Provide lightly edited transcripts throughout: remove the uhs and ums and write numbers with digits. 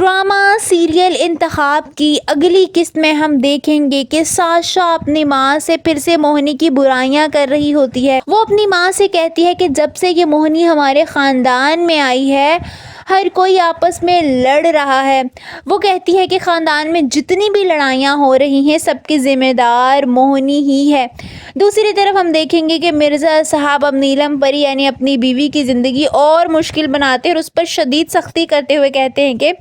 Drama serial انتخاب کی اگلی قسط میں ہم دیکھیں گے کہ ساشا اپنی ماں سے پھر سے موہنی کی برائیاں کر رہی ہوتی ہے۔ وہ اپنی ماں سے کہتی ہے کہ جب سے یہ موہنی ہمارے خاندان میں آئی ہے ہر کوئی آپس میں لڑ رہا ہے۔ وہ کہتی ہے کہ خاندان میں جتنی بھی لڑائیاں ہو رہی ہیں سب کی ذمہ دار موہنی ہی ہے۔ دوسری طرف ہم دیکھیں گے کہ مرزا صاحب اب نیلم پری یعنی اپنی بیوی کی زندگی اور مشکل بناتے اور اس پر شدید سختی کرتے ہوئے کہتے ہیں کہ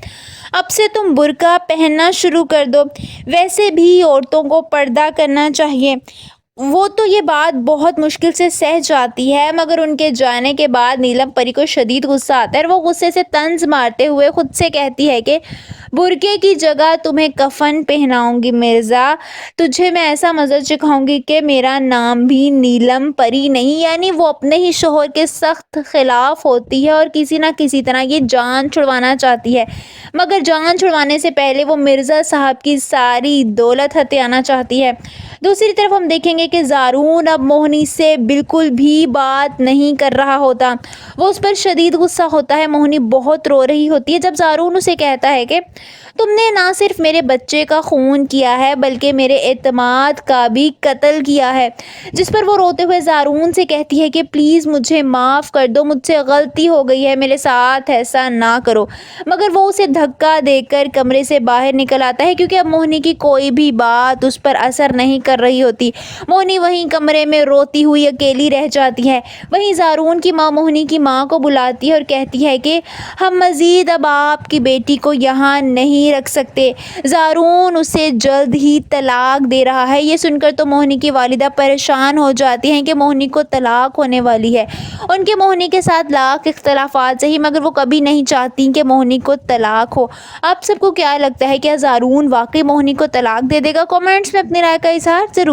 اب سے تم برقع پہننا شروع کر دو، ویسے بھی عورتوں کو پردہ کرنا چاہیے۔ وہ تو یہ بات بہت مشکل سے سہ جاتی ہے مگر ان کے جانے کے بعد نیلم پری کو شدید غصہ آتا ہے اور وہ غصے سے طنز مارتے ہوئے خود سے کہتی ہے کہ برقعے کی جگہ تمہیں کفن پہناؤں گی مرزا، تجھے میں ایسا مزہ چکھاؤں گی کہ میرا نام بھی نیلم پری نہیں۔ یعنی وہ اپنے ہی شوہر کے سخت خلاف ہوتی ہے اور کسی نہ کسی طرح یہ جان چھڑوانا چاہتی ہے، مگر جان چھڑوانے سے پہلے وہ مرزا صاحب کی ساری دولت ہتھیانا چاہتی ہے۔ دوسری طرف ہم دیکھیں گے کہ زارون اب موہنی سے بالکل بھی بات نہیں کر رہا ہوتا، وہ اس پر شدید غصہ ہوتا ہے۔ موہنی بہت رو رہی ہوتی ہے جب زارون اسے کہتا ہے کہ تم نے نہ صرف میرے بچے کا خون کیا ہے بلکہ میرے اعتماد کا بھی قتل کیا ہے، جس پر وہ روتے ہوئے زارون سے کہتی ہے کہ پلیز مجھے معاف کر دو، مجھ سے غلطی ہو گئی ہے، میرے ساتھ ایسا نہ کرو۔ مگر وہ اسے دھکا دے کر کمرے سے باہر نکل آتا ہے کیونکہ اب موہنی کی کوئی بھی بات اس پر اثر نہیں کر رہی ہوتی۔ موہنی وہیں کمرے میں روتی ہوئی اکیلی رہ جاتی ہے۔ وہیں زارون کی ماں موہنی کی ماں کو بلاتی ہے اور کہتی ہے کہ ہم مزید اب آپ کی بیٹی کو یہاں نہیں رکھ سکتے، زارون اسے جلد ہی طلاق دے رہا ہے۔ یہ سن کر تو موہنی کی والدہ پریشان ہو جاتی ہیں کہ موہنی کو طلاق ہونے والی ہے۔ ان کے موہنی کے ساتھ لاکھ اختلافات صحیح مگر وہ کبھی نہیں چاہتی کہ موہنی کو طلاق ہو۔ آپ سب کو کیا لگتا ہے، کیا زارون واقعی موہنی کو طلاق دے دے گا؟ کمنٹس میں اپنی رائے کا اظہار ضرور